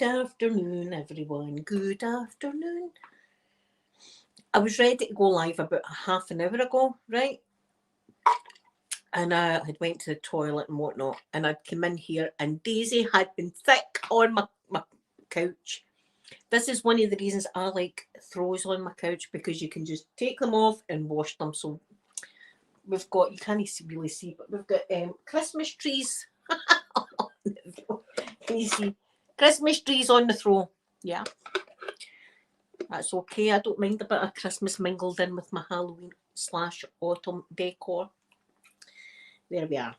Good afternoon, everyone. Good afternoon. I was ready to go live about half an hour ago, right? And I had went to the toilet and whatnot, and I'd come in here, and Daisy had been thick on my couch. This is one of the reasons I like throws on my couch, because you can just take them off and wash them. So we've got, you can't really see, but we've got Christmas trees. Can you see? Christmas trees on the throw. Yeah. That's okay. I don't mind a bit of Christmas mingled in with my Halloween / autumn decor. There we are.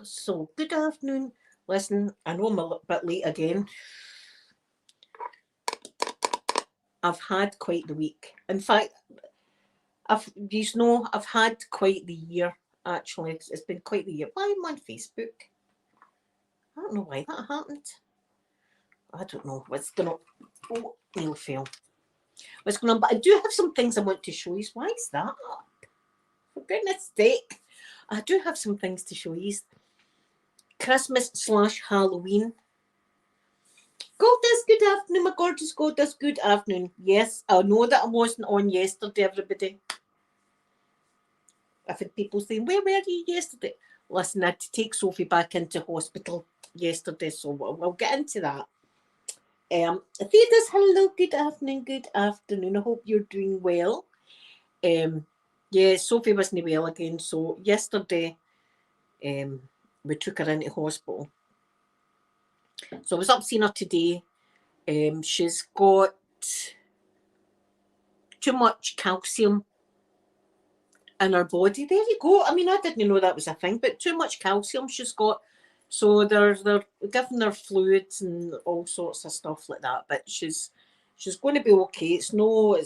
So, good afternoon. Listen, I know I'm a little bit late again. I've had quite the week. In fact, I've had quite the year, actually. It's been quite the year. Why am I on Facebook? I don't know why that happened. I don't know what's going on. Oh, nail fell. What's going on? But I do have some things I want to show you. Why is that up? For goodness sake. I do have some things to show you. Christmas / Halloween. Goldust, good afternoon, my gorgeous Goldust, good afternoon. Yes, I know that I wasn't on yesterday, everybody. I've had people saying, where were you yesterday? Listen, I had to take Sophie back into hospital yesterday, so we'll get into that. Theatres, hello, good afternoon, good afternoon. I hope you're doing well. Yeah, Sophie wasn't well again, so yesterday we took her into hospital. So I was up seeing her today. She's got too much calcium in her body. There you go. I mean, I didn't know that was a thing, but too much calcium she's got. So they're giving her fluids and all sorts of stuff like that. But she's going to be okay. It's no. I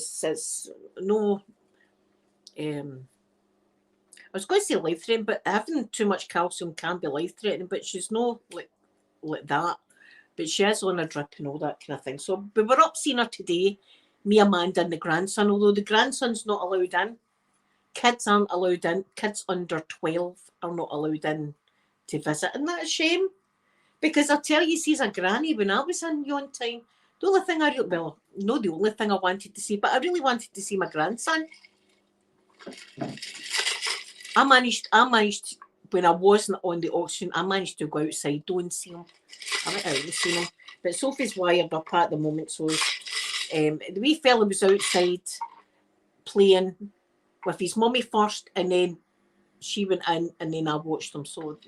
was going to say life-threatening, but having too much calcium can be life-threatening. But she's no like that. But she is on a drip and all that kind of thing. So we were up seeing her today, me, Amanda, and the grandson. Although the grandson's not allowed in. Kids aren't allowed in. Kids under 12 are not allowed in to visit. Isn't that a shame? Because I tell you, see, as a granny, when I was in yon time, the only thing not the only thing I wanted to see, but I really wanted to see my grandson. I managed, when I wasn't on the auction, I managed to go outside, don't see him. I went out and seen him. But Sophie's wired up at the moment, so the wee fella was outside playing with his mummy first, and then she went in, and then I watched him. So,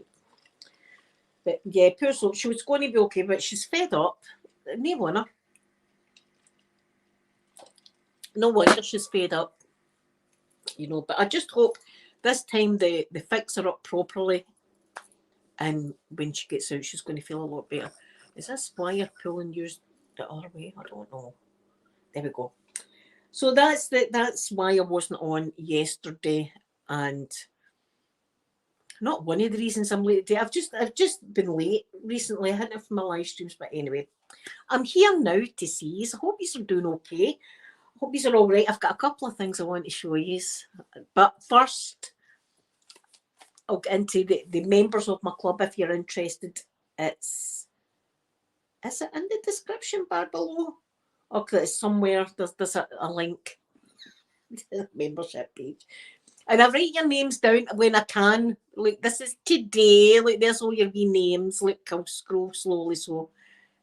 but yeah, poor soul. She was going to be okay, but she's fed up. No wonder. No wonder she's fed up. You know, but I just hope this time they fix her up properly, and when she gets out, she's going to feel a lot better. Is this wire pulling yours the other way? I don't know. There we go. So that's why I wasn't on yesterday, and not one of the reasons I'm late today. I've just been late recently. I hadn't for my live streams, but anyway, I'm here now to see you. I hope you are doing okay. I hope you are all right. I've got a couple of things I want to show you, but first I'll get into the members of my club if you're interested. Is it in the description bar below? Okay, it's somewhere. There's a link to the membership page. And I write your names down when I can. Like, this is today. Like, there's all your wee names. Look, I'll scroll slowly. So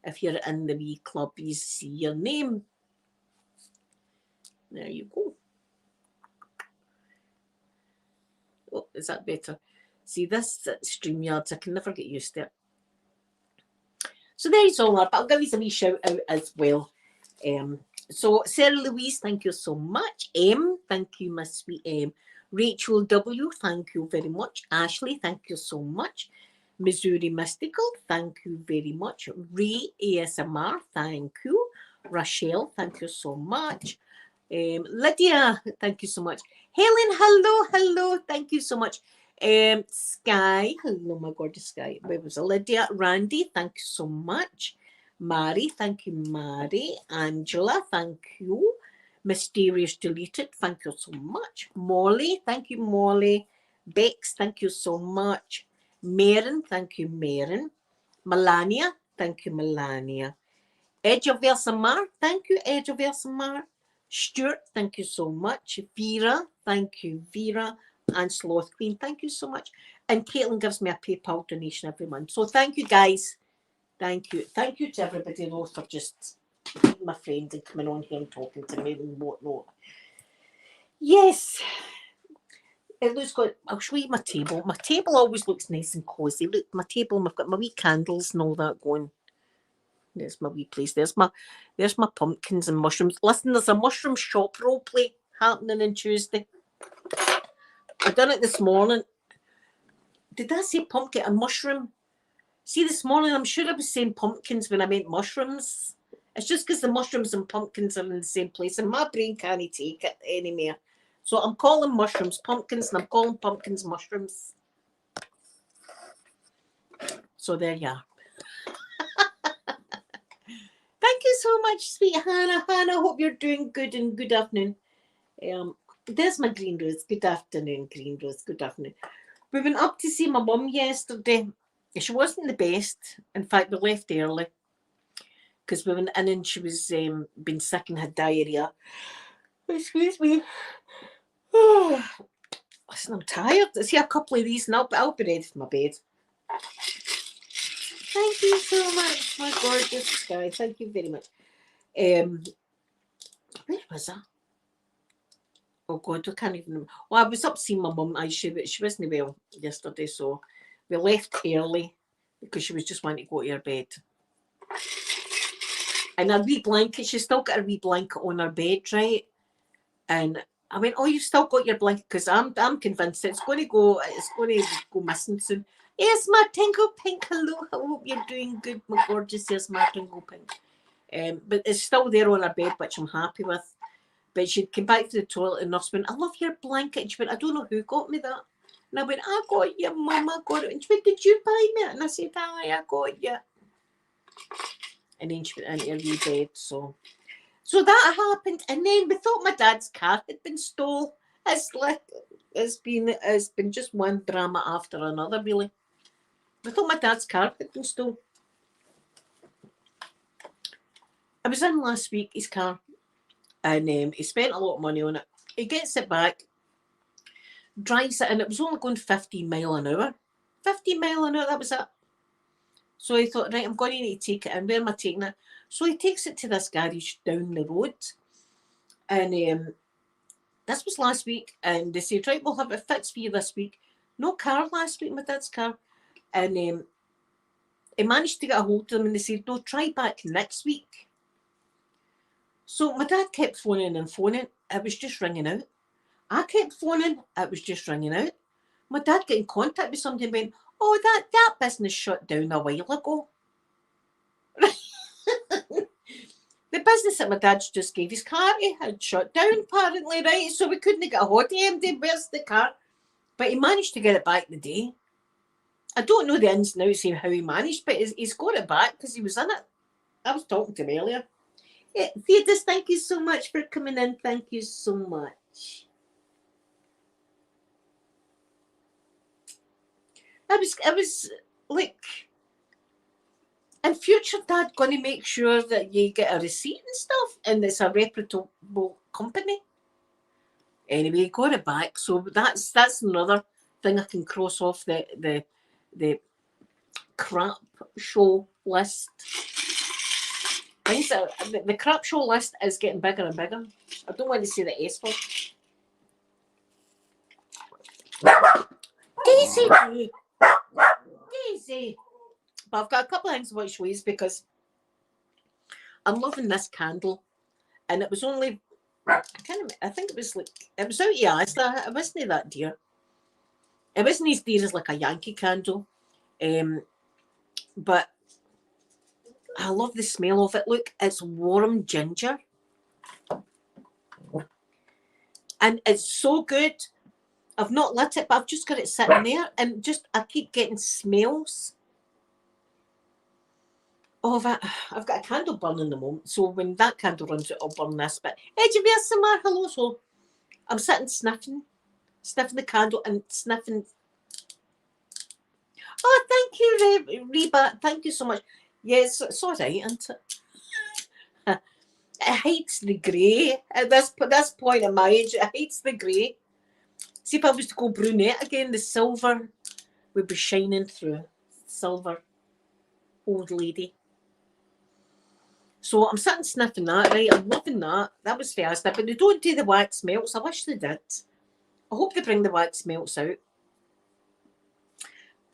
if you're in the wee club, you see your name. There you go. Oh, is that better? See, this StreamYards, I can never get used to it. So there you all are. But I'll give you a wee shout out as well. So Sarah Louise, thank you so much. Thank you, Miss Sweet Rachel W, thank you very much. Ashley, thank you so much. Missouri Mystical, thank you very much. Ray ASMR, thank you. Rochelle, thank you so much. Lydia, thank you so much. Helen, hello, thank you so much. Sky, hello, my gorgeous Sky. Where was it? Lydia, Randy, thank you so much. Mary, thank you, Mary. Angela, thank you. Mysterious Deleted, thank you so much. Molly, thank you, Molly. Bex, thank you so much. Maren, thank you, Maren. Melania, thank you, Melania. Edge of Versamar, thank you, Edge of Versamar. Stuart, thank you so much. Vera, thank you, Vera. And Sloth Queen, thank you so much. And Caitlin gives me a PayPal donation every month. So thank you, guys. Thank you. Thank you to everybody, though, for just being my friend and coming on here and talking to me and whatnot. Yes. It looks good. I'll show you my table. My table always looks nice and cosy. Look, my table, I've got my wee candles and all that going. There's my wee place. There's my pumpkins and mushrooms. Listen, there's a mushroom shop role play happening on Tuesday. I done it this morning. Did I say pumpkin and mushroom? See, this morning I'm sure I was saying pumpkins when I meant mushrooms. It's just because the mushrooms and pumpkins are in the same place and my brain can't take it anymore. So I'm calling mushrooms pumpkins and I'm calling pumpkins mushrooms. So there you are. Thank you so much, sweet Hannah. Hannah, hope you're doing good and good afternoon. There's my green rose. Good afternoon, green rose. Good afternoon. We went up to see my mum yesterday. She wasn't the best. In fact, we left early because we went in and she was been sick and had diarrhea. Excuse me. Listen, I'm tired. I see a couple of these and I'll be ready for my bed. Thank you so much, my gorgeous guy. Thank you very much. Where was I? Oh God, I can't even remember. Well, I was up seeing my mum. She wasn't well yesterday, so we left early because she was just wanting to go to her bed. And a wee blanket, she's still got a wee blanket on her bed, right? And I went, oh, you've still got your blanket, because I'm convinced it's going to go missing soon. Yes, my Tingle Pink, hello. I hope you're doing good, my gorgeous. Yes, my Tingle Pink. But it's still there on her bed, which I'm happy with. But she came back to the toilet and nurse went, I love your blanket. And she went, I don't know who got me that. And I went, I got you, Mum, I got it. And she went, did you buy me it? And I said, aye, I got you. And then she went into her wee bed. So that happened. And then we thought my dad's car had been stolen. It's been just one drama after another, really. We thought my dad's car had been stolen. I was in last week, his car. And he spent a lot of money on it. He gets it back, drives it, and it was only going 15 mile an hour. 15 mile an hour, that was it. So he thought, right, I'm going to need to take it in. Where am I taking it? So he takes it to this garage down the road. And this was last week. And they said, right, we'll have it fixed for you this week. No car last week, my dad's car. And he managed to get a hold of them and they said, no, try back next week. So my dad kept phoning and phoning. It was just ringing out. I kept phoning. It was just ringing out. My dad got in contact with somebody and went, oh, that business shut down a while ago. The business that my dad just gave his car to had shut down, apparently, right? So we couldn't get a hold of him. Where's the car? But he managed to get it back the day. I don't know the ins and outs of how he managed, but he's got it back because he was in it. I was talking to him earlier. Yeah, Theodis, thank you so much for coming in. Thank you so much. I was like, in future, Dad, going to make sure that you get a receipt and stuff, and it's a reputable company. Anyway, he got it back, so that's another thing I can cross off the crap show list. The crap show list is getting bigger and bigger. I don't want to say the S word. Daisy. But I've got a couple of things I want to show you because I'm loving this candle. And it was only, I think it was out of Asda. It wasn't that dear. It wasn't as dear as like a Yankee candle. But I love the smell of it. Look, it's warm ginger. And it's so good. I've not lit it, but I've just got it sitting there. And just, I keep getting smells. Oh, I've got a candle burning in the moment. So when that candle runs out, I'll burn this bit. Edgy Versamar, hello. So I'm sitting sniffing the candle and sniffing. Oh, thank you, Reba. Thank you so much. Yes, it's all right, isn't it? It hides the grey. At this point in my age, it hides the grey. See, if I was to go brunette again, the silver would be shining through. Silver. Old lady. So I'm sitting sniffing that, right? I'm loving that. That was fantastic. But they don't do the wax melts. I wish they did. I hope they bring the wax melts out.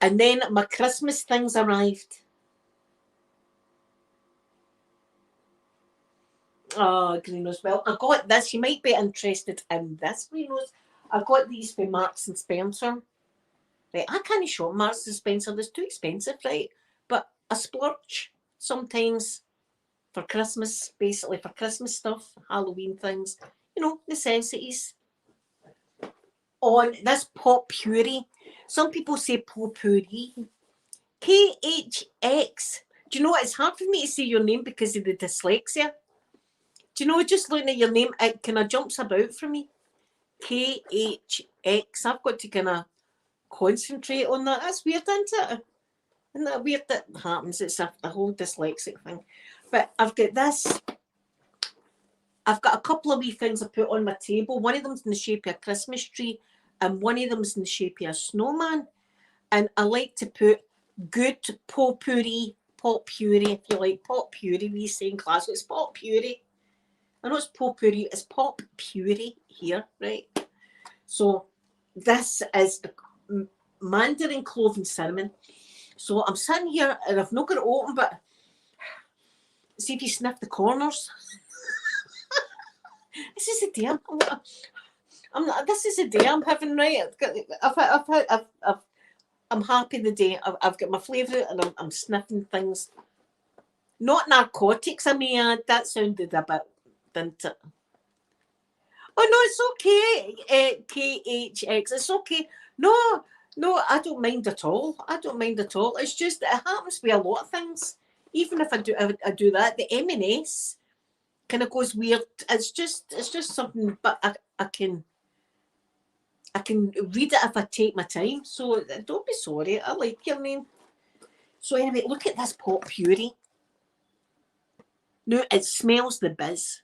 And then my Christmas things arrived. Oh, Greenos. Well, I got this. You might be interested in this, Greenos. I got these for Marks and Spencer. Right, I can't shop Marks and Spencer. It's too expensive, right? But I splurge sometimes for Christmas, basically for Christmas stuff, Halloween things, you know, necessities. On this pot puree. Some people say potpourri. KHX. Do you know what? It's hard for me to say your name because of the dyslexia. Do you know, just looking at your name, it kind of jumps about for me. KHX. I've got to kind of concentrate on that. That's weird, isn't it? Isn't that weird that happens? It's a whole dyslexic thing. But I've got this. I've got a couple of wee things I put on my table. One of them's in the shape of a Christmas tree and one of them's in the shape of a snowman. And I like to put good potpourri, if you like, pot puree, we say in class. It's pot puree. I know it's potpourri, it's pop puree here, right? So this is the mandarin, clove and cinnamon. So I'm sitting here and I've not got it open, but see if you sniff the corners. This is the day this is the day I'm having, right? I'm happy the day. I've got my flavour and I'm sniffing things. Not narcotics, I may add. That sounded a bit, didn't it? Oh, no, it's okay, KHX. It's okay. No, I don't mind at all. It's just, it happens with a lot of things. Even if I do that, the M&S kind of goes weird. It's just something, but I can read it if I take my time. So don't be sorry. I like your name. So anyway, look at this pot puree. No, it smells the biz.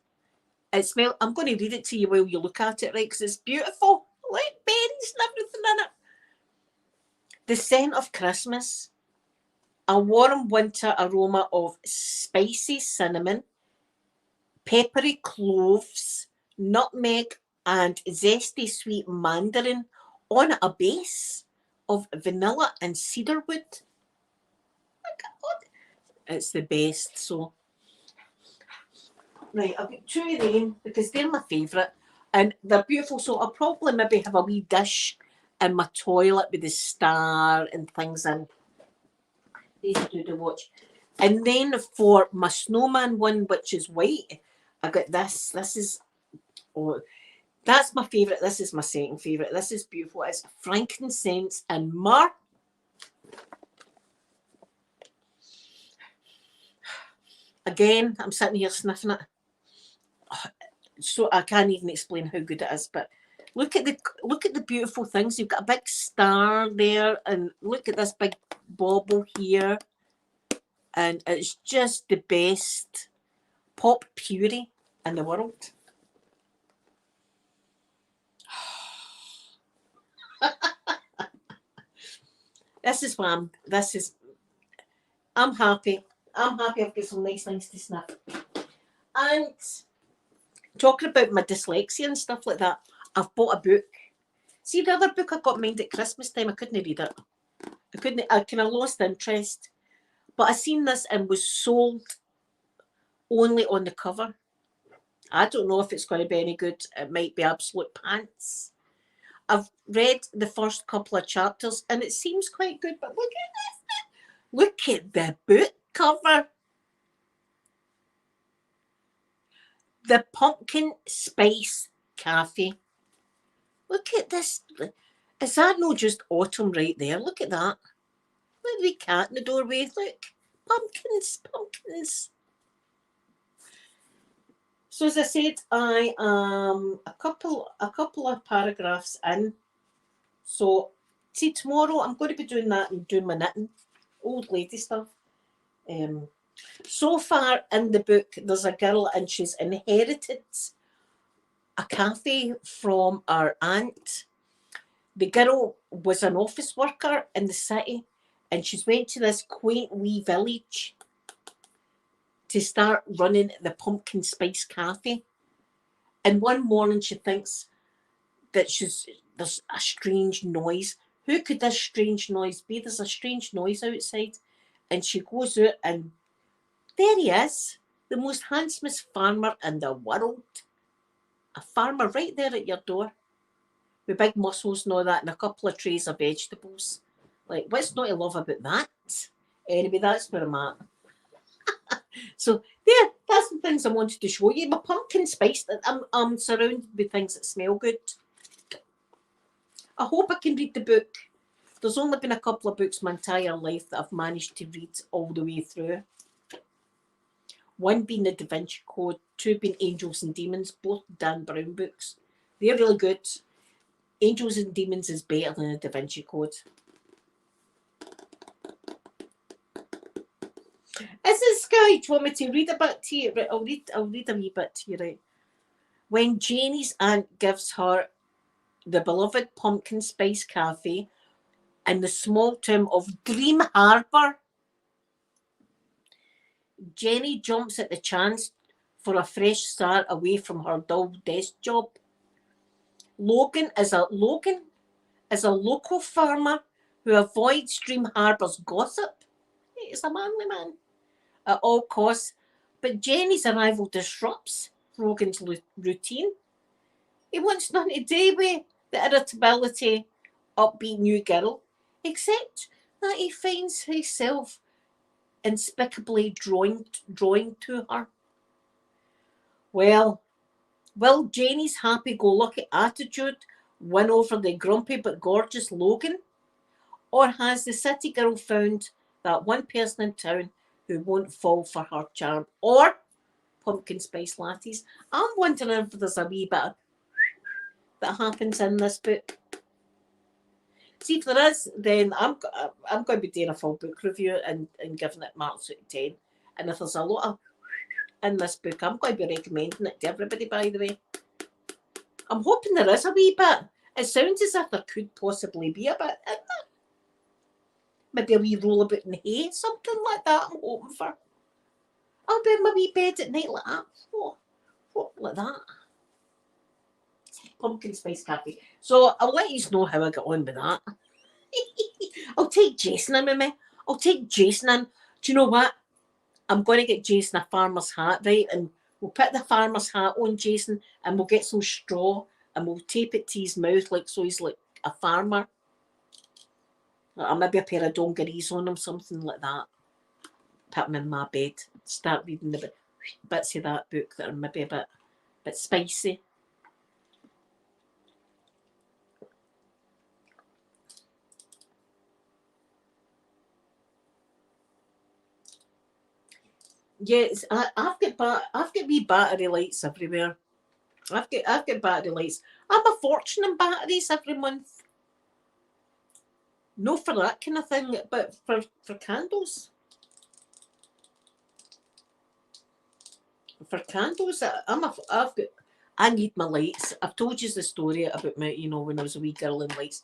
I'm going to read it to you while you look at it, right? Because it's beautiful. Like berries and everything in it. The scent of Christmas. A warm winter aroma of spicy cinnamon, peppery cloves, nutmeg, and zesty sweet mandarin on a base of vanilla and cedarwood. It's the best. So, right, I've got two of them because they're my favourite and they're beautiful. So I'll probably maybe have a wee dish in my toilet with the star and things in. These two to watch. And then for my snowman one, which is white, I got this. This is, oh, that's my favourite. This is my second favourite. This is beautiful. It's frankincense and myrrh. Again, I'm sitting here sniffing it. So I can't even explain how good it is, but look at the beautiful things. You've got a big star there, and look at this big bauble here, and it's just the best pop puree in the world. I'm happy. I'm happy I've got some nice things to sniff. And talking about my dyslexia and stuff like that, I've bought a book. See the other book I got mine at Christmas time, I couldn't read it. I kind of lost interest. But I seen this and was sold only on the cover. I don't know if it's going to be any good. It might be absolute pants. I've read the first couple of chapters and it seems quite good, but look at this. Look at the book cover. The Pumpkin Spice Cafe. Look at this. Is that not just autumn right there? Look at that. Look at the cat in the doorway. Look. Pumpkins. So as I said, I am a couple of paragraphs in. So see, tomorrow I'm going to be doing that and doing my knitting. Old lady stuff. So far in the book, there's a girl and she's inherited a cafe from her aunt. The girl was an office worker in the city and she's went to this quaint wee village to start running the pumpkin spice cafe. And one morning she thinks that there's a strange noise. Who could this strange noise be? There's a strange noise outside. And she goes out and there he is, the most handsomest farmer in the world. A farmer right there at your door with big muscles and all that and a couple of trays of vegetables. Like, what's not to love about that? Anyway, that's where I'm at. So there, that's the things I wanted to show you. My pumpkin spice, I'm surrounded with things that smell good. I hope I can read the book. There's only been a couple of books my entire life that I've managed to read all the way through. One being the Da Vinci Code, two being Angels and Demons, both Dan Brown books. They're really good. Angels and Demons is better than the Da Vinci Code. Is it Sky? Do you want me to read a bit to you? Right, I'll read a wee bit to you, right? When Janie's aunt gives her the beloved pumpkin spice cafe in the small town of Dream Harbour, Jenny jumps at the chance for a fresh start away from her dull desk job. Logan is a local farmer who avoids Dream Harbour's gossip. He's a manly man at all costs, but Jenny's arrival disrupts Logan's routine. He wants nothing to do with the irritability, upbeat new girl, except that he finds himself inexplicably drawing to her. Well, will Janie's happy-go-lucky attitude win over the grumpy but gorgeous Logan? Or has the city girl found that one person in town who won't fall for her charm? Or pumpkin spice lattes? I'm wondering if there's a wee bit that happens in this book. See, if there is, then I'm going to be doing a full book review and giving it marks out of 10. And if there's a lot of in this book, I'm going to be recommending it to everybody, by the way. I'm hoping there is a wee bit. It sounds as if there could possibly be a bit in there. Maybe a wee roll about in hay, something like that I'm hoping for. I'll be in my wee bed at night like that. What like that? Pumpkin spice cafe. So I'll let you know how I get on with that. I'll take Jason in with me. I'll take Jason in. Do you know what? I'm going to get Jason a farmer's hat, right? And we'll put the farmer's hat on Jason and we'll get some straw and we'll tape it to his mouth like so he's like a farmer. Or maybe a pair of dungarees on him, something like that. Put him in my bed. Start reading the bits of that book that are maybe a bit spicy. Yes, I've got wee battery lights everywhere. I've got battery lights. I'm a fortune in batteries every month. No for that kind of thing, but for candles. For candles, I need my lights. I've told you the story about my, when I was a wee girl in lights.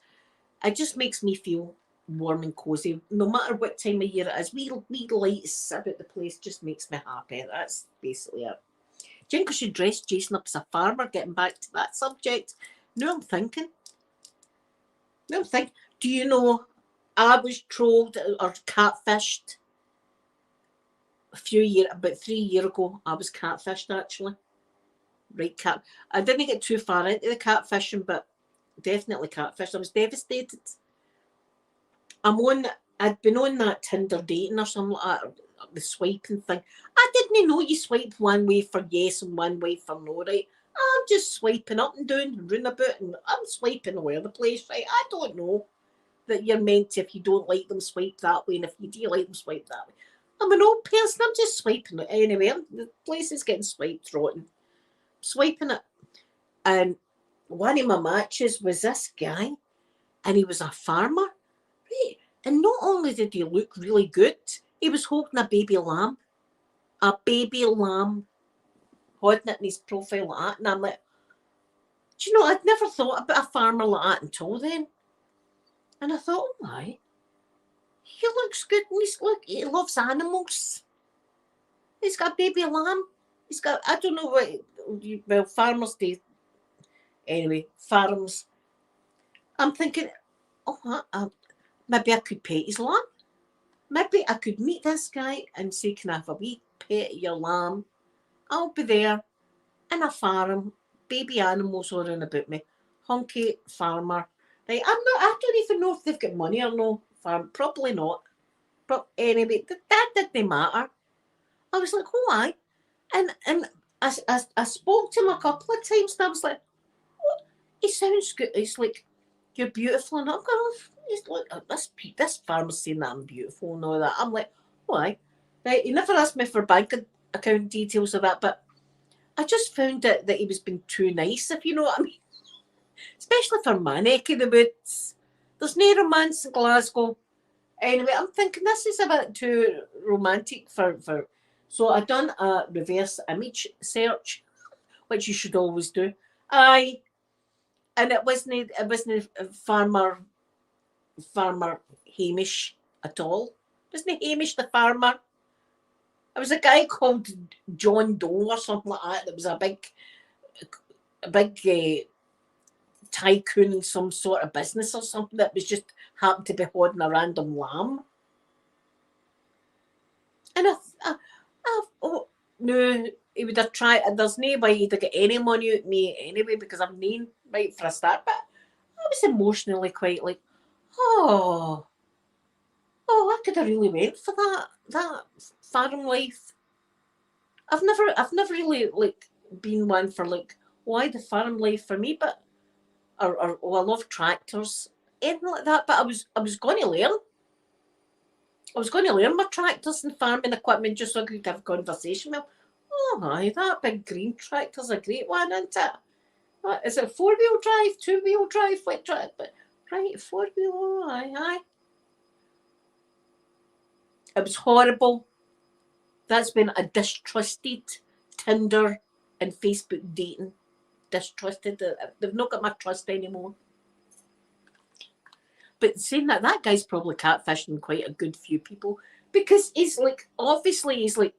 It just makes me feel warm and cozy, no matter what time of year it is. Wee lights about the place just makes me happy. That's basically it. Do you think I should dress Jason up as a farmer? Getting back to that subject. No, I'm thinking. Do you know I was trolled or catfished about 3 years ago? I was catfished actually. Right, I didn't get too far into the catfishing, but definitely catfished. I was devastated. I'd been on that Tinder dating or something like that, the swiping thing. I didn't know you swipe one way for yes and one way for no, right? I'm just swiping up and down and round about and I'm swiping all over the place, right? I don't know that you're meant to, if you don't like them, swipe that way, and if you do like them, swipe that way. I'm an old person, I'm just swiping it anyway. The place is getting swiped rotten. Swiping it. And one of my matches was this guy, and he was a farmer. Right. And not only did he look really good, he was holding a baby lamb. a baby lamb holding it in his profile like that. And I'm like, do you know, I'd never thought about a farmer like that until then. And I thought, oh my, he looks good. And he loves animals. He's got a baby lamb. He's got, I don't know what, well, farmers do. Anyway, farms. I'm thinking, oh, maybe I could pet his lamb. Maybe I could meet this guy and say, can I have a wee pet of your lamb? I'll be there in a farm, baby animals all around about me. Hunky farmer. Right, I don't even know if they've got money or no farm. Probably not. But anyway, that didn't matter. I was like, oh aye. And I spoke to him a couple of times and I was like, what? He sounds good. He's like, you're beautiful. And I'm going, he's like, this farmer's saying that I'm beautiful and all that. I'm like, why? Right, he never asked me for bank account details of that, but I just found that he was being too nice, if you know what I mean. Especially for my neck of the woods. There's no romance in Glasgow. Anyway, I'm thinking this is a bit too romantic for. So I done a reverse image search, which you should always do. Aye, and it wasn't farmer Hamish at all. It wasn't Hamish the farmer. It was a guy called John Doe or something like that. That was a big tycoon in some sort of business or something that was just happened to be holding a random lamb. And oh no, he would have tried. There's no way he'd have got any money out of me anyway because I'm named right for a start. But I was emotionally quite like, oh, I could have really went for that farm life. I've never really like been one for like why the farm life for me, but or I love tractors, anything like that. But I was going to learn. I was going to learn my tractors and farming equipment just so I could have a conversation with him. Oh, aye, that big green tractor's a great one, isn't it? What, is it 4-wheel drive, 2-wheel drive? What drive? But right, 4-wheel. Oh, aye. It was horrible. That's when I distrusted Tinder and Facebook dating. Distrusted it. They've not got my trust anymore. But saying that guy's probably catfishing quite a good few people because he's like, obviously he's like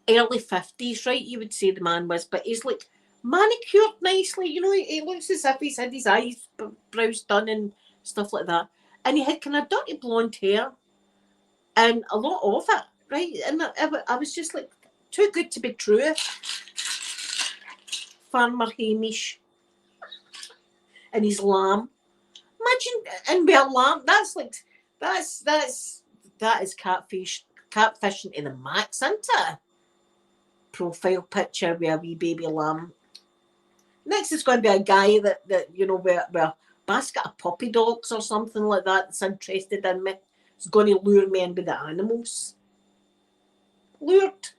early 50s, right? You would say the man was, but he's like manicured nicely, you know, he looks as if he's had his eyebrows done and stuff like that. And he had kind of dirty blonde hair and a lot of it, right? And I was just like, too good to be true. Farmer Hamish and his lamb. Imagine, and with a lamb, that is catfishing to the max, isn't it? Profile picture with a wee baby lamb. Next is going to be a guy that you know with a basket of puppy dogs or something like that that's interested in me. It's going to lure me in with the animals. Lured.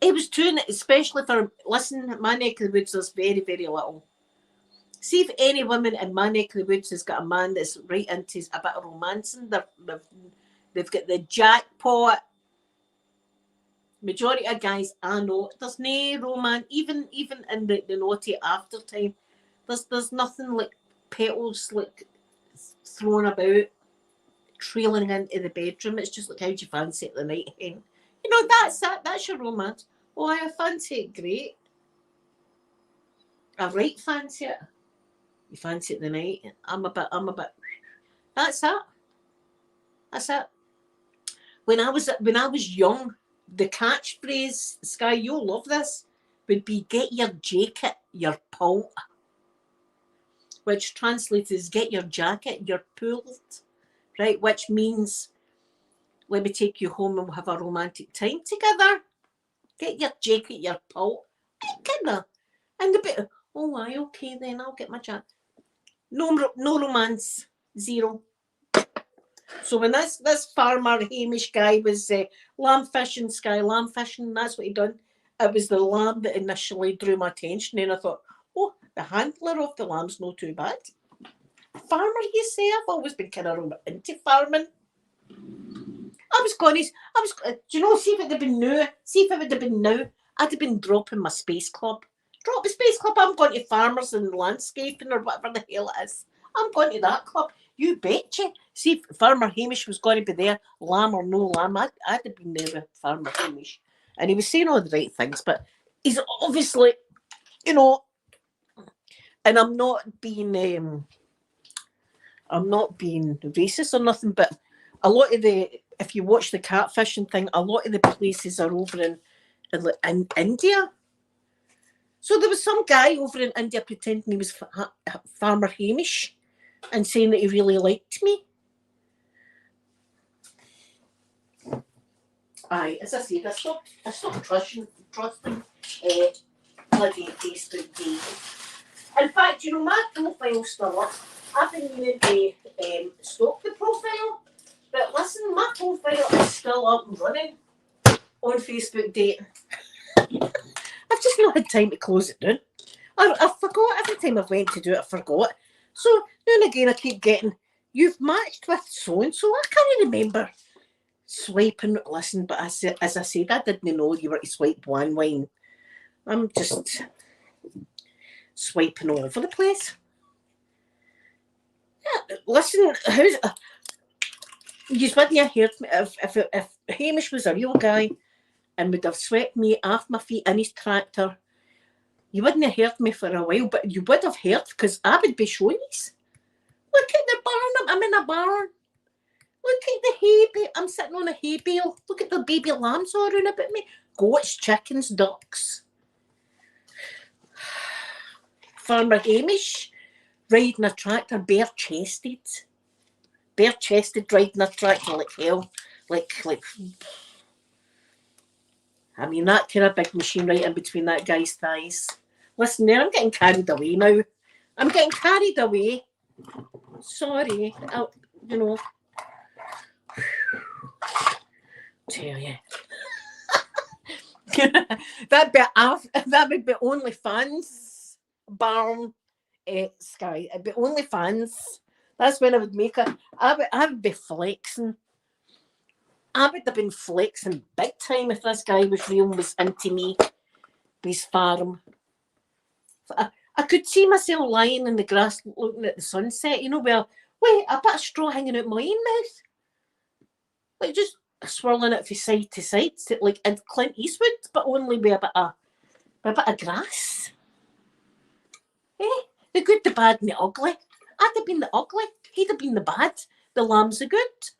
It was too, especially for, listen, my neck of the woods is very, very little. See if any woman in my neck of the woods has got a man that's right into a bit of romancing. They've got the jackpot. Majority of guys I know, there's no romance, even in the naughty after time. There's nothing like petals like thrown about, trailing into the bedroom. It's just like, how do you fancy it the night hen? You know, that's it. That's your romance. Oh, I fancy it. Great. I right fancy it. You fancy it the night. I'm a bit. That's it. That's it. When I was young, the catchphrase, Sky, you'll love this, would be get your jacket, your pult. Which translates as get your jacket, your pulled. Right? Which means let me take you home and we'll have a romantic time together. Get your jacket, your pult. Kinda. And a bit, oh, aye, okay then, I'll get my jacket. No romance. Zero. So when this farmer Hamish guy was lamb fishing, that's what he done. It was the lamb that initially drew my attention and I thought, oh, the handler of the lamb's not too bad. farmer, you say? I've always been kind of into farming. I was going to, do you know, see if it had been now, I'd have been dropping my space club. Drop the space club, I'm going to farmers and landscaping or whatever the hell it is. I'm going to that club. You betcha. See if Farmer Hamish was going to be there, lamb or no lamb, I'd have been there with Farmer Hamish. And he was saying all the right things, but he's obviously, you know, and I'm not being racist or nothing, but a lot of if you watch the catfishing thing, a lot of the places are over in India. So there was some guy over in India pretending he was Farmer Hamish and saying that he really liked me. Aye, as I said, I stopped trusting bloody Facebook dating. In fact, you know, my profile's still up. I've been meaning to stop the profile, but listen, my profile is still up and running on Facebook dating. I've just not had time to close it down. I forgot every time I've went to do it, I forgot. So now and again I keep getting, you've matched with so-and-so. I can't remember swiping. Listen, but as I said, I didn't know you were to swipe one wine. I'm just swiping all over the place. Yeah, listen, you wouldn't have heard me if Hamish was a real guy and would have swept me off my feet in his tractor. You wouldn't have heard me for a while, but you would have heard because I would be showing you. Look at the barn. I'm in a barn. Look at the hay bale. I'm sitting on a hay bale. Look at the baby lambs all around about me. Goats, chickens, ducks. Farmer Hamish riding a tractor, bare-chested. Bare-chested riding a tractor like hell. Like, I mean, that kind of big machine right in between that guy's thighs. Listen there, I'm getting carried away now. I'm getting carried away. Sorry. You know. Tell you. that would be OnlyFans barn Sky. It'd be OnlyFans. That's when I would make it. I would be flexing. I would have been flexing big time if this guy was real and was into me, his farm. I could see myself lying in the grass looking at the sunset, you know, with a bit of straw hanging out my mouth. Like just swirling it from side to side, like in Clint Eastwood, but only with a bit of grass. The good, the bad and the ugly. I'd have been the ugly. He'd have been the bad. The lamb's the good.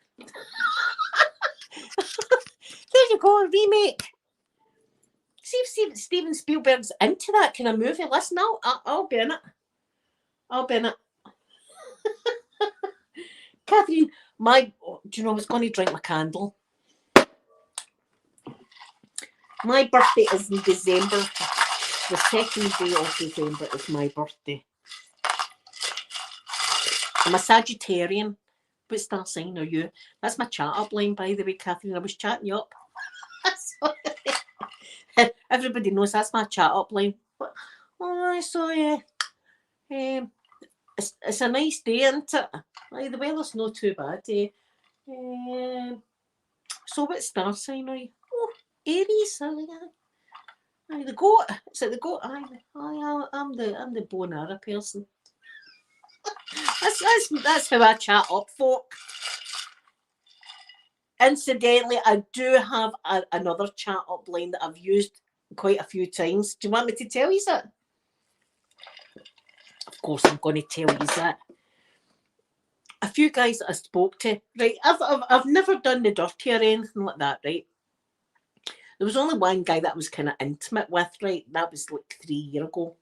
There you go, a remake. See if Steven Spielberg's into that kind of movie. Listen, I'll be in it. I'll be in it. Catherine, do you know I was going to drink my candle? My birthday is in December. The second day of December is my birthday. I'm a Sagittarian. What star sign are you? That's my chat up line, by the way, Catherine. I was chatting you up. Everybody knows that's my chat up line. Oh, so yeah. It's a nice day, isn't it? The weather's not too bad. So what star sign are you? Oh, Aries. The goat. Is it the goat? I'm the Bonara person. That's how I chat up, folk. Incidentally, I do have another chat up line that I've used quite a few times. Do you want me to tell you that? Of course, I'm going to tell you that. A few guys that I spoke to, right? I've never done the dirty or anything like that, right? There was only one guy that I was kind of intimate with, right? That was like 3 years ago.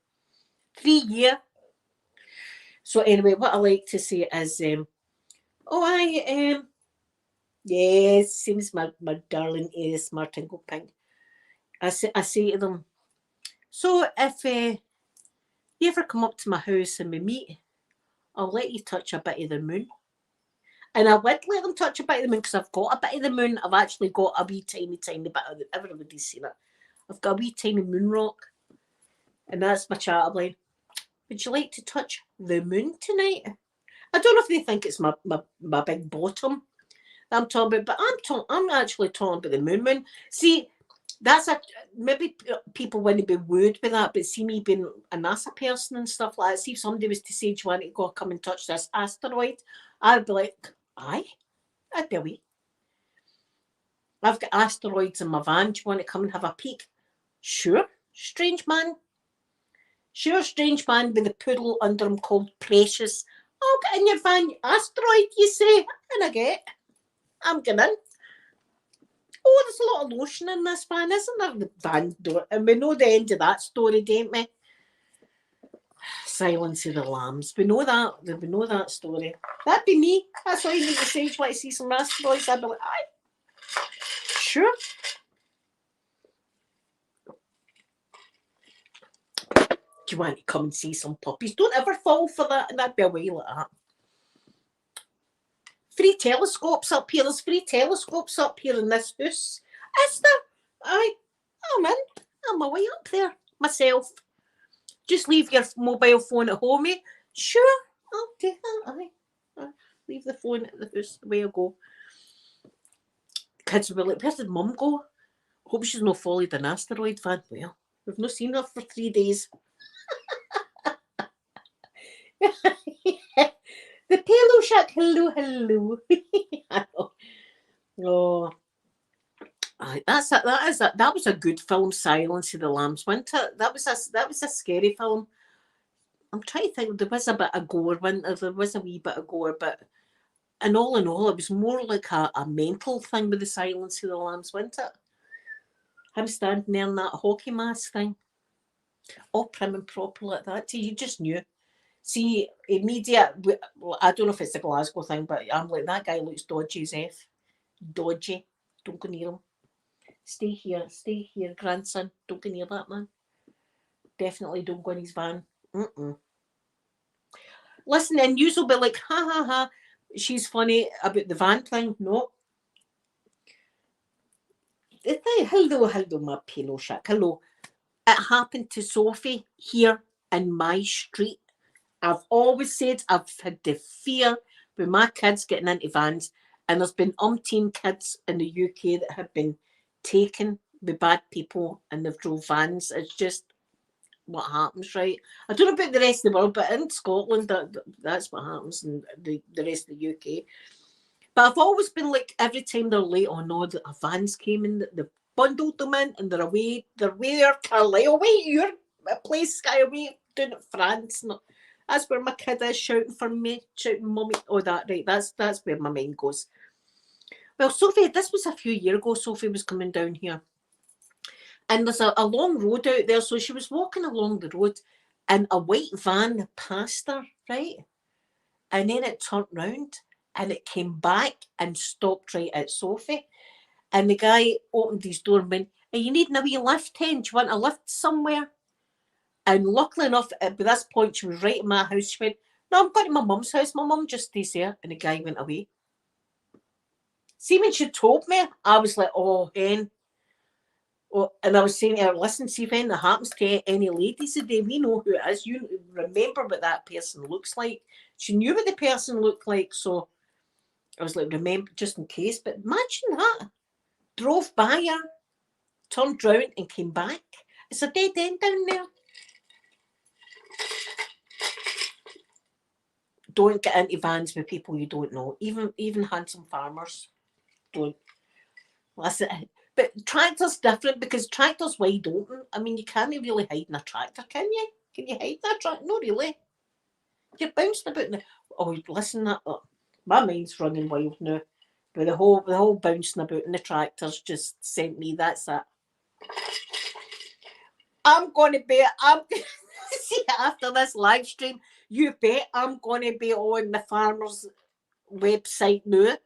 3 years. So anyway, what I like to say is, yes, seems my darling Aries Martingle Pink. I say to them, so if you ever come up to my house and we meet, I'll let you touch a bit of the moon. And I would let them touch a bit of the moon because I've got a bit of the moon. I've actually got a wee tiny bit of it. Everybody's seen it. I've got a wee tiny moon rock. And that's my chat line. Would you like to touch the moon tonight? I don't know if they think it's my big bottom that I'm talking about, but I'm actually talking about the moon. See, that's maybe people wouldn't be wooed with that, but see me being a NASA person and stuff like that. See if somebody was to say, "Do you want to go come and touch this asteroid?" I'd be like, "Aye, I'd be away. I've got asteroids in my van. Do you want to come and have a peek?" Sure, strange man. Sure, strange man with a poodle under him called Precious. I'll get in your van, asteroid, you say, and I get. I'm going in. Oh, there's a lot of lotion in this van, isn't there? The van door. And we know the end of that story, don't we? Silence of the Lambs. We know that. We know that story. That'd be me. That's all you need to say. You want to see some asteroids? I'd be like, aye. Sure. Do you want to come and see some puppies? Don't ever fall for that, and that'd be a way like that. Free telescopes up here. There's free telescopes up here in this house. Is there? Aye. I'm in. I'm away up there myself. Just leave your mobile phone at home, eh? Sure. I'll do that. Aye. Leave the phone at the house. Away I go. Kids will be like, where did mum go? Hope she's not followed an asteroid van. Well, we've not seen her for 3 days. The pillow shack, hello, hello. Oh, that was a good film, Silence of the Lambs, wasn't it? That was a scary film. I'm trying to think. There was a bit of gore, wasn't there? There was a wee bit of gore, but and all in all, it was more like a mental thing with the Silence of the Lambs, wasn't it? Him standing there in that hockey mask thing, all prim and proper like that. You just knew. See, immediate. I don't know if it's a Glasgow thing, but I'm like, that guy looks dodgy as F. Dodgy. Don't go near him. Stay here, grandson. Don't go near that man. Definitely don't go in his van. Listen, and you will be like, ha ha ha. She's funny about the van thing. No. Hello, my pillow shack. Hello. It happened to Sophie here in my street. I've always said I've had the fear with my kids getting into vans, and there's been umpteen kids in the UK that have been taken with bad people and they've drove vans. It's just what happens, right? I don't know about the rest of the world, but in Scotland, that's what happens in the rest of the UK. But I've always been like, every time they're late, oh no, the vans came in, they've bundled them in, and they're away there, Carlisle, away your place, Sky, away down at France. No, that's where my kid is shouting for me, shouting mummy. Oh, that right. That's where my mind goes. Well, Sophie, this was a few years ago. Sophie was coming down here, and there's a long road out there. So she was walking along the road, and a white van passed her, right? And then it turned round, and it came back and stopped right at Sophie. And the guy opened his door and went, "Are you needing a wee lift, hen? Do you want a lift somewhere?" And luckily enough, at this point, she was right in my house. She went, "No, I'm going to my mum's house. My mum just stays there." And the guy went away. See, when she told me, I was like, "Oh, hen." Oh, and I was saying to her, "Listen, see if anything happens to any ladies today, we know who it is. You remember what that person looks like." She knew what the person looked like, so I was like, "Remember, just in case." But imagine that. Drove by her, turned round and came back. It's a dead end down there. Don't get into vans with people you don't know. Even handsome farmers. Don't. Listen, but tractors different because tractors wide open. I mean, you can't really hide in a tractor, can you? Can you hide in a tractor? No, really. You're bouncing about. Oh, listen, my mind's running wild now. But the whole bouncing about in the tractors just sent me. That's it. I'm see after this live stream. You bet I'm going to be on the farmers' website now.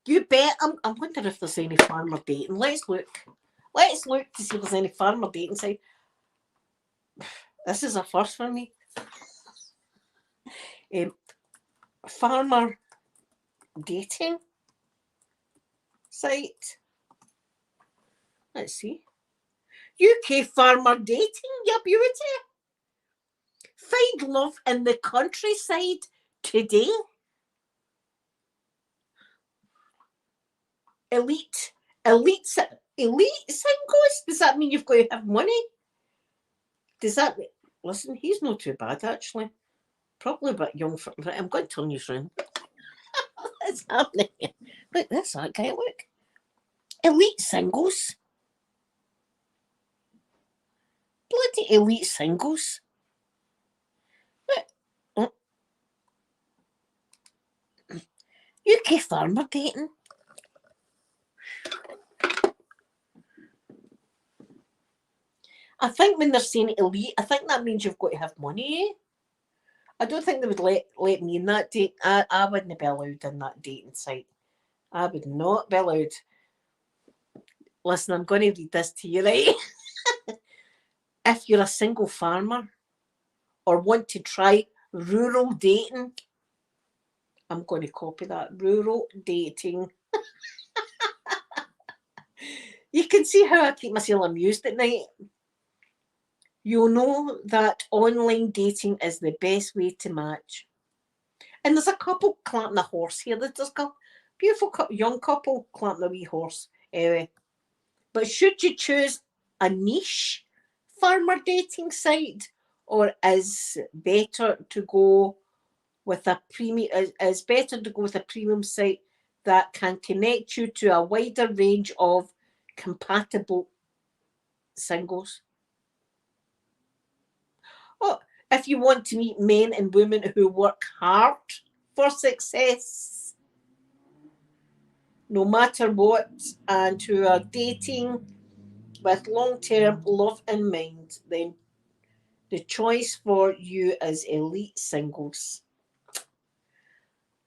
You bet. I wonder if there's any farmer dating. Let's look. Let's look to see if there's any farmer dating site. This is a first for me. Farmer dating site. Let's see. UK farmer dating, you beauty. Find love in the countryside today. Elite singles? Does that mean you've got to have money? Does that... Listen, he's not too bad, actually. Probably a bit young for... Right, I'm going to turn you around. What's happening? Look, that's that guy, look. Elite singles. Bloody elite singles. Look. UK farmer dating. I think when they're saying elite, I think that means you've got to have money, eh? I don't think they would let me in that date. I wouldn't be allowed in that dating site. I would not be allowed. Listen, I'm going to read this to you, right? If you're a single farmer or want to try rural dating, I'm going to copy that. Rural dating. You can see how I keep myself amused at night. You'll know that online dating is the best way to match. And there's a couple clamping a horse here. There's a beautiful young couple clamping a wee horse. Anyway, but should you choose a niche farmer dating site, or is better to go with a premium? Is better to go with a premium site that can connect you to a wider range of compatible singles. Oh, if you want to meet men and women who work hard for success, no matter what, and who are dating with long-term love in mind, then the choice for you is elite singles.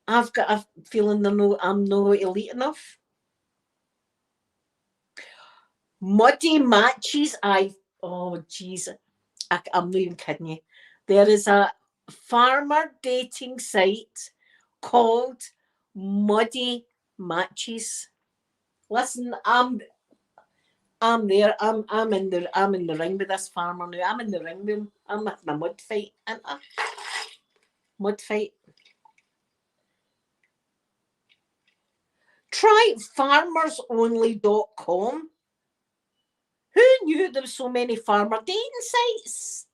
I've got a feeling I'm no elite enough. Muddy matches. Oh, jeez. I'm not even kidding you. There is a farmer dating site called Muddy Matches. Listen, I'm there. I'm in the ring with this farmer now. I'm in the ring with him. I'm having a mud fight, ain't I? Mud fight. Try farmersonly.com. Who knew there were so many farmer dating sites?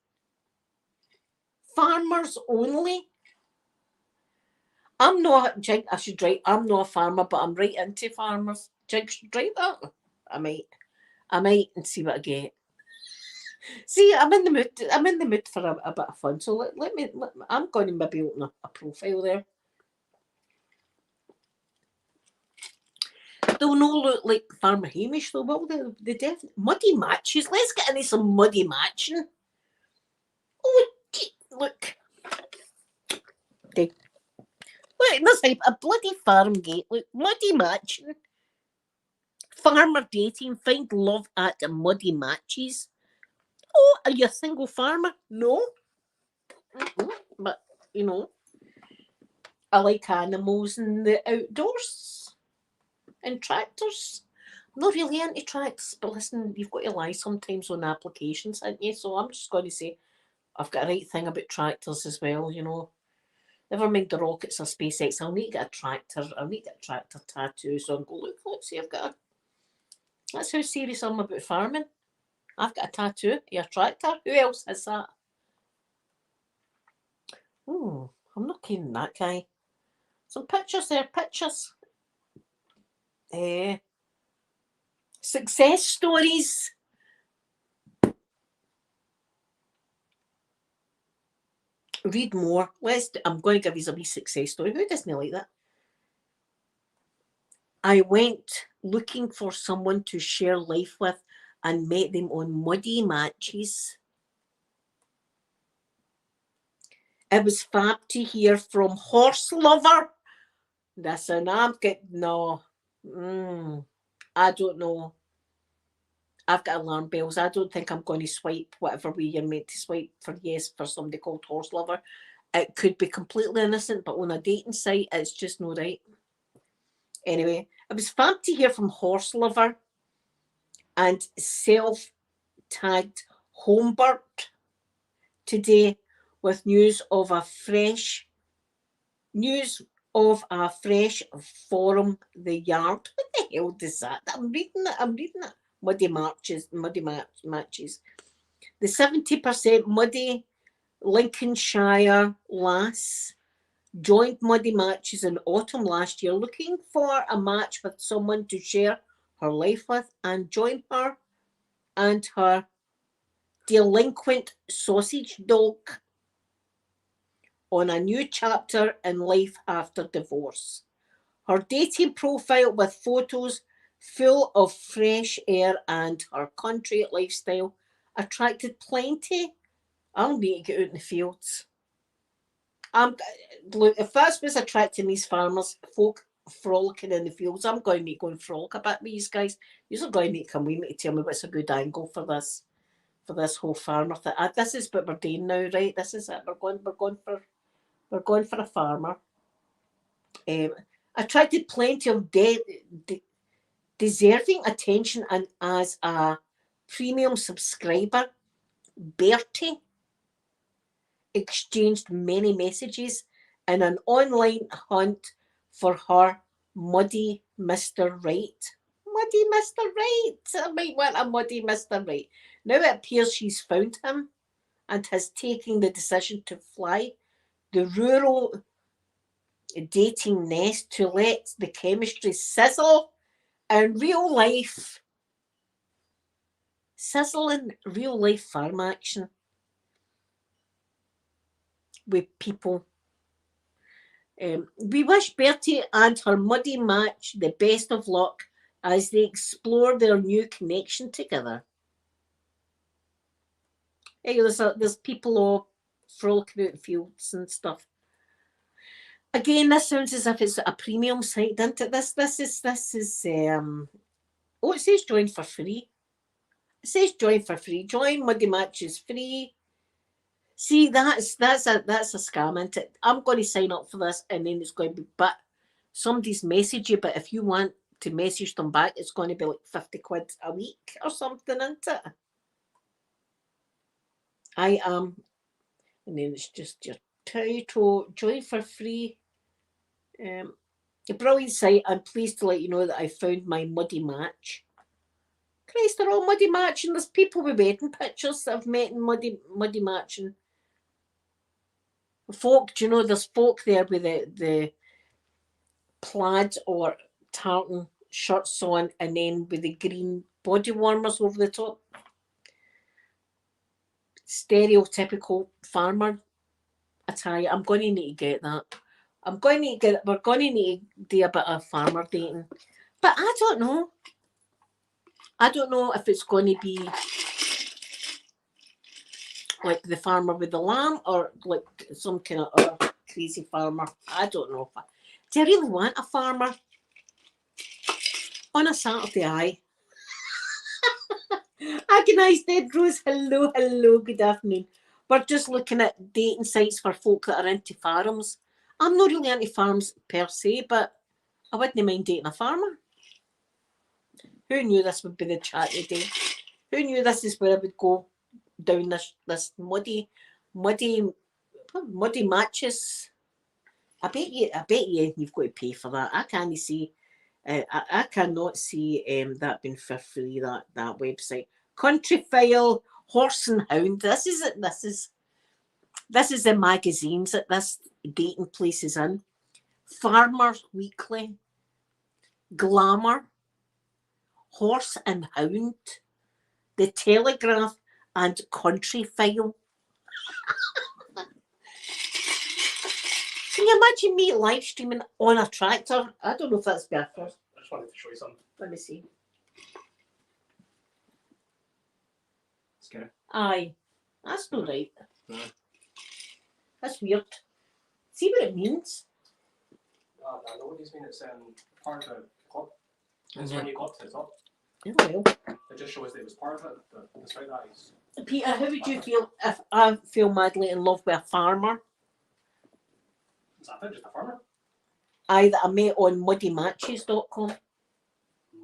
Farmers only. I'm not, Jig, I should write, I'm not a farmer, but I'm right into farmers. Jig, should write that. I might and see what I get. See, I'm in the mood for a bit of fun. So I'm going to maybe open a profile there. They'll not look like Farmer Hamish though, will they? They definitely muddy matches. Let's get into some muddy matching. Oh, look. Look, there's a bloody farm gate. Look, muddy matching. Farmer dating. Find love at muddy matches. Oh, are you a single farmer? No. But, you know, I like animals and the outdoors and tractors. I'm not really into tractors, but listen, you've got to lie sometimes on applications, haven't you? So I'm just going to say I've got a right thing about tractors as well, you know. Never mind the rockets or SpaceX. I'll need to get a tractor. I'll need to get a tractor tattoo. So I'll go, look, see, I've got a... That's how serious I'm about farming. I've got a tattoo. You're a tractor. Who else has that? Oh, I'm not keen on that guy. Some pictures there, pictures. Success stories. Read more. I'm going to give you a wee success story. Who doesn't like that? I went looking for someone to share life with and met them on muddy matches. It was fab to hear from horse lover. Listen, I'm getting no. I don't know. I've got alarm bells. I don't think I'm going to swipe whatever way you're meant to swipe for yes for somebody called horse lover. It could be completely innocent, but on a dating site, it's just no right. Anyway, it was fab to hear from horse lover and self-tagged Homebird today with news of a fresh forum the yard. What the hell does that? I'm reading it. Muddy matches. The 70% muddy Lincolnshire lass joined Muddy Matches in autumn last year, looking for a match with someone to share her life with and join her and her delinquent sausage dog on a new chapter in life after divorce. Her dating profile with photos full of fresh air and her country lifestyle attracted plenty. I'll need to get out in the fields. Look, if that's what's attracting these farmers, folk frolicking in the fields, I'm going to need to go and frolic a bit with these guys. You're going to need to come with me to tell me what's a good angle for this whole farmer thing. This is what we're doing now, right? This is it. We're going for a farmer. Attracted plenty of deserving attention, and as a premium subscriber, Bertie exchanged many messages in an online hunt for her muddy Mr. Right. Muddy Mr. Right. I might want a muddy Mr. Right. Now it appears she's found him and has taken the decision to fly the rural dating nest to let the chemistry sizzle in real life. Sizzle in real life farm action with people. We wish Bertie and her muddy match the best of luck as they explore their new connection together. Hey, there's people all frolicking out in fields and stuff. Again, this sounds as if it's a premium site, doesn't it? This is oh, it says join for free. It says join for free. Join Muddy Matches free. See, that's a scam, isn't it? I'm going to sign up for this, and then it's going to be, but somebody's message you, but if you want to message them back, it's going to be like 50 quid a week or something, isn't it? I am, and then it's just your title, join for free. A brilliant site. I'm pleased to let you know that I found my muddy match. Christ, they're all muddy matching. There's people with wedding pictures that I've met in muddy matching. Folk, do you know, there's folk there with the plaid or tartan shirts on, and then with the green body warmers over the top. Stereotypical farmer attire. I'm going to need to get that. We're going to need to do a bit of farmer dating. But I don't know. I don't know if it's going to be like the farmer with the lamb or like some kind of other crazy farmer. I don't know. Do I really want a farmer on a Saturday? Aye. Agonised Dead Rose, hello, good afternoon. We're just looking at dating sites for folk that are into farms. I'm not really into farms per se, but I wouldn't mind dating a farmer. Who knew this would be the chat today? Who knew this is where I would go down this muddy matches? I bet you you've got to pay for that. I can't see. I cannot see that being for free. That website. Country File, Horse and Hound. This is it. This is the magazines that this dating place is in. Farmers Weekly, Glamour, Horse and Hound, The Telegraph, and Country File. Can you imagine me live streaming on a tractor? I don't know if that's better. I just wanted to show you something. Let me see. Scary. Aye, that's not right. No. That's weird. See what it means? I know what these mean. It's part of the club. It's when you got to the top. Oh well. It just shows that it was part of it. Despite that, it's... Peter, how would you feel if I fell madly in love with a farmer? Is that just a farmer? Aye, that I met on muddymatches.com.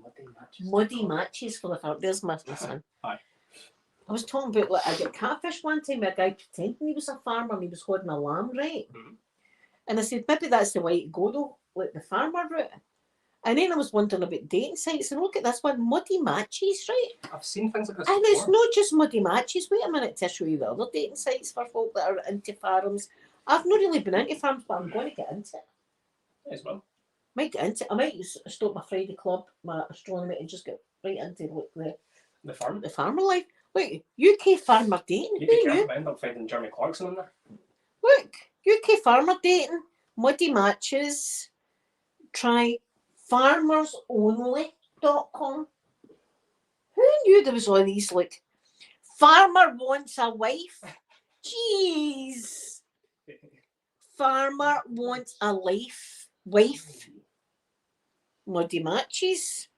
Muddy matches. Muddy matches for the farm. There's my son. Aye. I was talking about, like, I got catfish one time with a guy pretending he was a farmer and he was holding a lamb, right? Mhm. And I said, maybe that's the way to go though, like the farmer route. And then I was wondering about dating sites, and look at this one, Muddy Matches, right? I've seen things like this And before. it's not just Muddy Matches. Wait a minute to show you the other dating sites for folk that are into farms. I've not really been into farms, but I'm going to get into it. As well. Might get into it. I might stop my Friday club, my astronomy, and just get right into The farm. the farmer life. Look, UK farmer dating. You'd Who be knew? careful, I end up finding Jeremy Clarkson in there. Look, UK farmer dating, Muddy Matches. Try farmersonly.com. Who knew there was all these, like, farmer wants a wife? Jeez. Farmer wants a wife. Muddy Matches.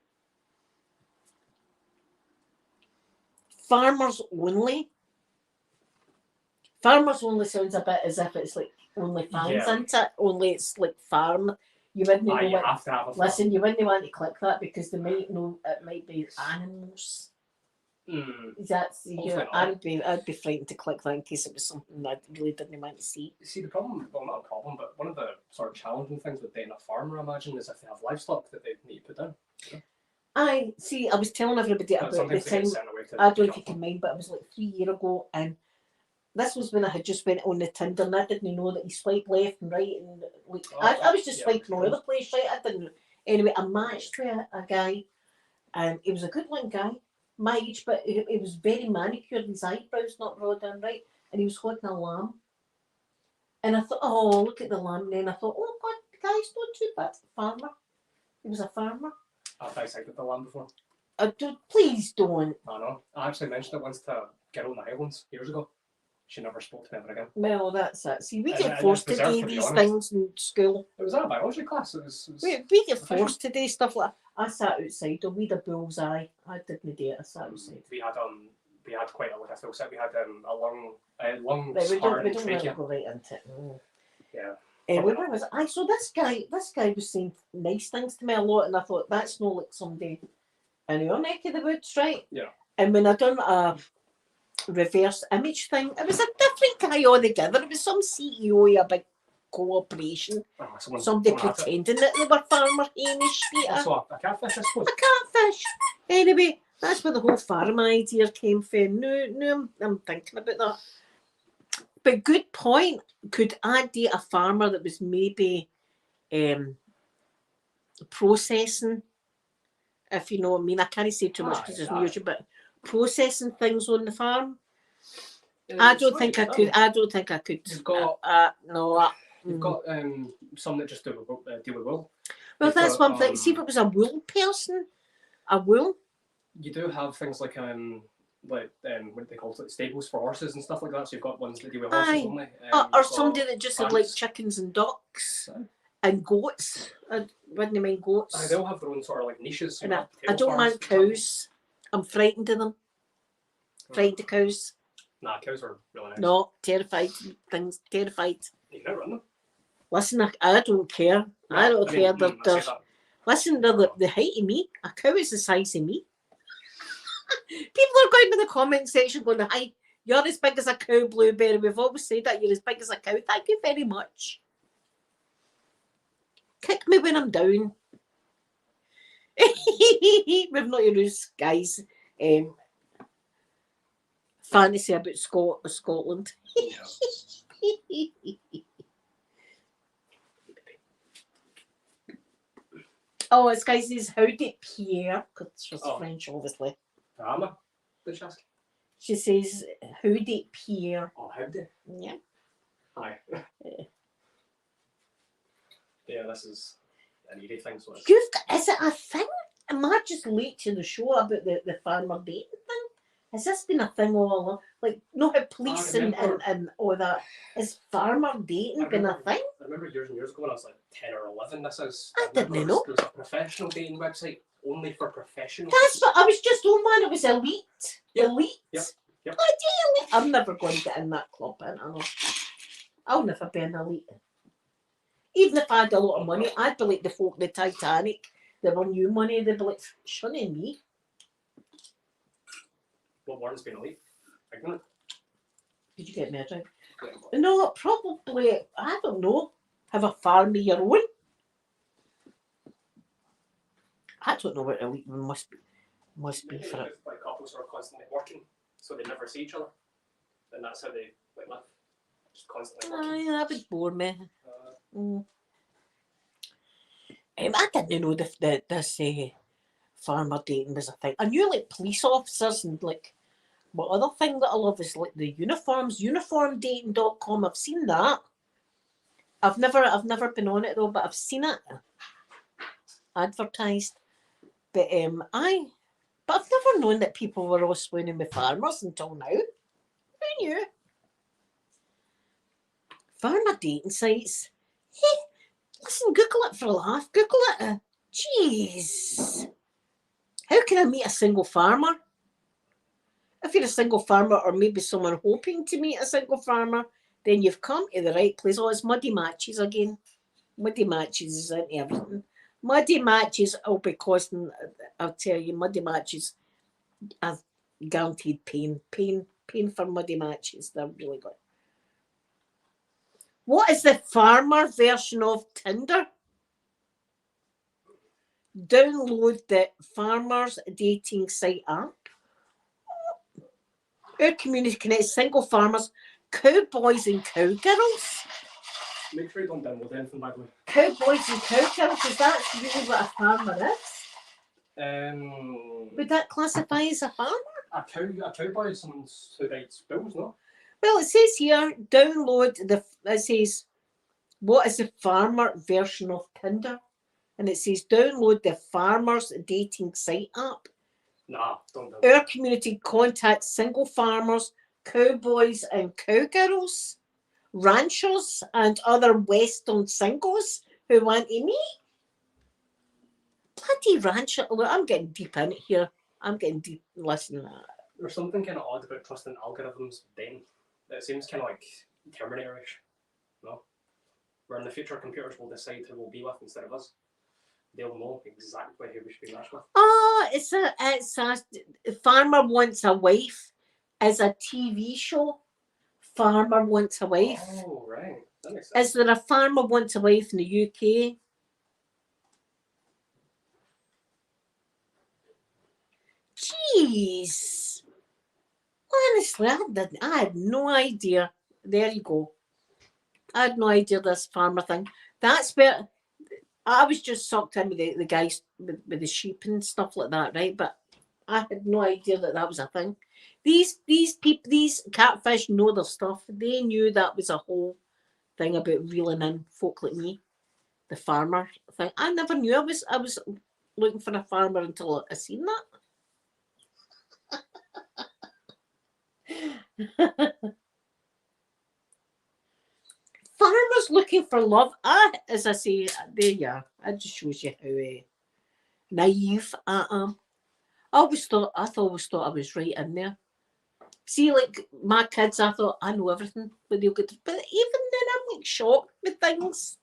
Farmers only. Farmers only sounds a bit as if it's like only fans, Yeah. isn't it? Only it's like farm. You wouldn't know You what. have to have a farm. Listen, you wouldn't want to click that because they might know it might be animals. That's Hopefully I'd be frightened to click that in case it was something I really didn't want to see. See, the problem, well, not a problem, but one of the sort of challenging things with dating a farmer, I imagine, is if they have livestock that they need to put down. I was telling everybody about the Sometimes they time. get sent away to I don't know the if you can mind, but it was like 3 years ago, and this was when I had just went on the Tinder, and I didn't know that you swipe left and right, and like I was just swiping all over the place, right? I didn't. Anyway, I matched with a guy, and he was a good-looking guy, my age, but he was very manicured. His eyebrows not raw down right, and he was holding a lamb. And I thought, oh, look at the lamb. And then I thought, oh God, the guy's not too bad. Farmer. He was a farmer. I've dissected the lamb before. Please don't. I know. I actually mentioned it once to a girl in the Highlands years ago. She never spoke to me ever again. Well, that's it. See, we And get it's forced to deserved, do to be these honest. things in school. It was in a biology class. It was We get forced to do stuff like that. I sat outside, or we had a bullseye. I didn't do it. I sat outside. We had quite a full set. We had a lung Right, we heart don't and really trachea. go right into it. Yeah. Anyway, where was I? So this guy was saying nice things to me a lot, and I thought that's not like somebody in your neck of the woods, right? Yeah. And when I done a reverse image thing, it was a different guy altogether. It was some CEO of a big corporation. Somebody pretending that they were farmer Hamish Peter. Also a catfish, I suppose. A catfish. Anyway, that's where the whole farm idea came from. No, I'm thinking about that. But good point. Could I date a farmer that was maybe processing? If you know what I mean. I can't say too much because it's music, but processing things on the farm. I don't think I could. You've got no. You've got some that just deal with wool. Well, that's one thing. See if it was a wool person, a wool. You do have things like what they call it, stables for horses and stuff like that. So you've got ones that deal with horses only. Or somebody that just had like chickens and ducks and goats. I wouldn't mind goats. They all have their own sort of like niches. And I don't mind cows. I'm frightened of them. Frightened of cows. Nah, cows are really nice. No, terrified. Things terrified. You can run them. Listen, I don't care. No, I don't care. Listen, they're the height of me. A cow is the size of me. People are going to the comment section going, hi, you're as big as a cow, Blueberry. We've always said that you're as big as a cow. Thank you very much. Kick me when I'm down. We've not used, guys. Fantasy about Scotland. Oh, it's guys, says, howdy, Pierre, because she's French, obviously. Drama, did she ask? She says, howdy, Pierre. Oh, howdy? Yeah. Hi. Yeah, this is an eerie thing. So is it a thing? Am I just late to the show about the farmer dating thing? Has this been a thing all along? Like, not how police and all that. Has farmer dating been a thing? I remember years and years ago when I was like 10 or 11, I didn't know. There was a professional dating website only for professionals. That's what I was just on, man. It was elite. Yep. Elite. Yep. Ideally. I'm never going to get in that club. I know. I'll never be an elite. Even if I had a lot of money, I'd be like the folk in the Titanic. They were new money. They'd be like, shunning me. What Warren's been elite? Ignorant. Did you get me a drink? Yeah. No, probably, I don't know, have a farm of your own. I don't know what elite must be Maybe for it. if like couples who are constantly working, so they never see each other, then that's how they like live. Just constantly working. That would bore me. Uh, I didn't know this farmer dating was a thing. I knew like police officers and like, what other thing that I love is like the uniforms, uniformdating.com. I've seen that. I've never been on it though, but I've seen it advertised. But but I've never known that people were all swooning with farmers until now. Who knew? Farmer dating sites. Hey, listen, Google it for a laugh. Google it. Jeez. How can I meet a single farmer? If you're a single farmer or maybe someone hoping to meet a single farmer, then you've come to the right place. Oh, it's Muddy Matches again. Muddy Matches is into everything. Muddy Matches will be costing, I'll tell you, Muddy Matches are guaranteed pain. Pain for Muddy Matches. They're really good. What is the farmer version of Tinder? Download the farmers dating site app. Our community connects single farmers, cowboys and cowgirls. make sure you don't download anything, by the way. Cowboys and cowgirls, is that really what a farmer is? Would that classify as a farmer? A cowboy is someone who rides bulls, no? Well, it says here, it says, what is the farmer version of Tinder? And it says, download the farmers dating site app. Nah, don't do it. Our community contacts single farmers, cowboys and cowgirls, ranchers and other Western singles who want to meet. Bloody rancher. Look, I'm getting deep in it here. I'm getting deep. Listen to that. There's something kind of odd about trusting algorithms then. It seems kind of like Terminator-ish, no? Where in the future computers will decide who we'll be with instead of us. They'll know exactly who we should be matched with. Oh, it's a Farmer Wants a Wife is a TV show. Farmer Wants a Wife. Oh, right. That makes sense. Is there a Farmer Wants a Wife in the UK? Jeez. Honestly, I had no idea. There you go. I had no idea this farmer thing. That's where I was just sucked in with the guys with the sheep and stuff like that, right? But I had no idea that was a thing. These people, these catfish know their stuff. They knew that was a whole thing about reeling in folk like me, the farmer thing. I never knew I was looking for a farmer until I seen that. Farmers looking for love. As I say, there you are. That just shows you how naive I am. I always thought I was right in there. See, like my kids, I thought I know everything, but they'll get. But even then, I'm like shocked with things.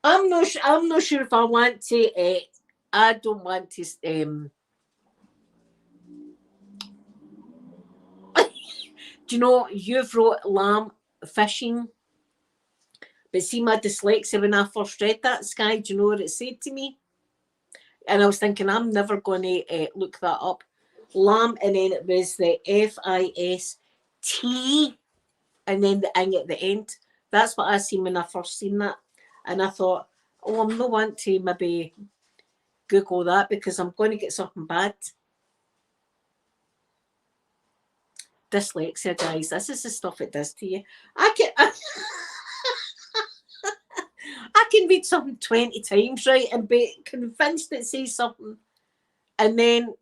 I'm not sure if I want to. I don't want to. Do you know, you've wrote lamb fishing, but see my dyslexia when I first read that, Sky, do you know what it said to me? And I was thinking, I'm never going to look that up. Lamb, and then it was the FIST, and then the ing at the end. That's what I seen when I first seen that. And I thought, oh, I'm not want to maybe Google that because I'm going to get something bad. Dyslexia, guys. This is the stuff it does to you. I can read something 20 times, right, and be convinced it says something, and then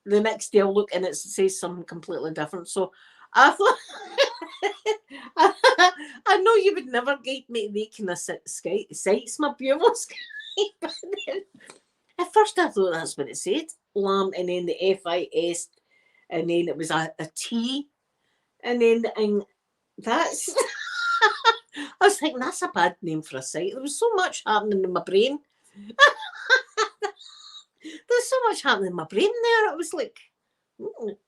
the next day I'll look and it says something completely different. So I thought, I know you would never get me the kind of sites, my bureau Sky, but then at first I thought that's what it said, lamb, and then the FIS. And then it was a T, and then that's. I was thinking that's a bad name for a site. There was so much happening in my brain. There's so much happening in my brain there. It was like,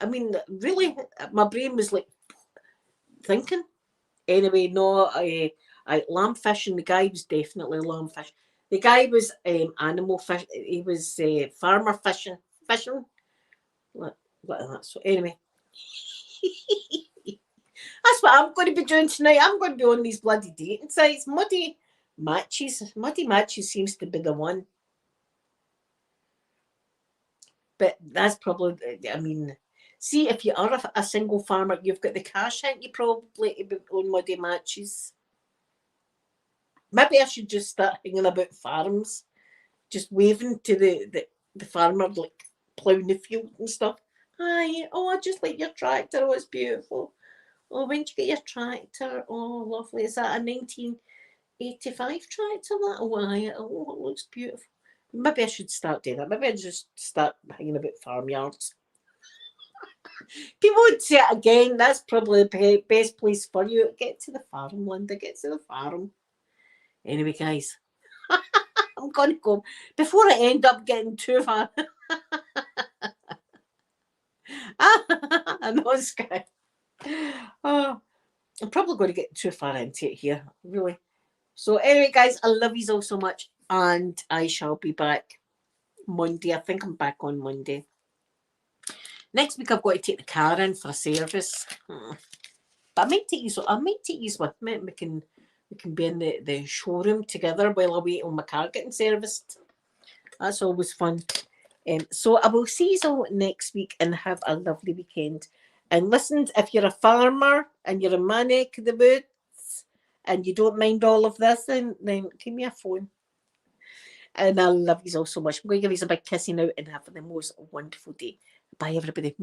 I mean, really, my brain was like thinking. Anyway, no, lamb fishing. The guy was definitely lamb fishing. The guy was animal fish. He was farmer fishing. Fishing. What that? So anyway, that's what I'm going to be doing tonight. I'm going to be on these bloody dating sites. Muddy matches. Muddy matches seems to be the one. But that's probably, I mean, see, if you are a single farmer, you've got the cash, ain't you, probably, to be on muddy matches. Maybe I should just start hanging about farms, just waving to the farmer, like ploughing the field and stuff. Hi, oh, I just like your tractor. Oh, it's beautiful. Oh, when did you get your tractor? Oh, lovely. Is that a 1985 tractor? That? Oh, it looks beautiful. Maybe I should start doing that. Maybe I just start hanging about farmyards. People would say it again. That's probably the best place for you. Get to the farm, Linda. Get to the farm. Anyway, guys, I'm going to go before I end up getting too far. I know it's good. Oh, I'm probably going to get too far into it here, really. So anyway, guys, I love you all so much, and I shall be back Monday. I think I'm back on Monday. Next week I've got to take the car in for a service. But I might take you with me. We can be in the showroom together while I wait on my car getting serviced. That's always fun. So I will see you all next week and have a lovely weekend. And listen, if you're a farmer and you're in my neck of the woods and you don't mind all of this, then give me a phone. And I love you all so much. I'm going to give you a big kissing out and have the most wonderful day. Bye, everybody.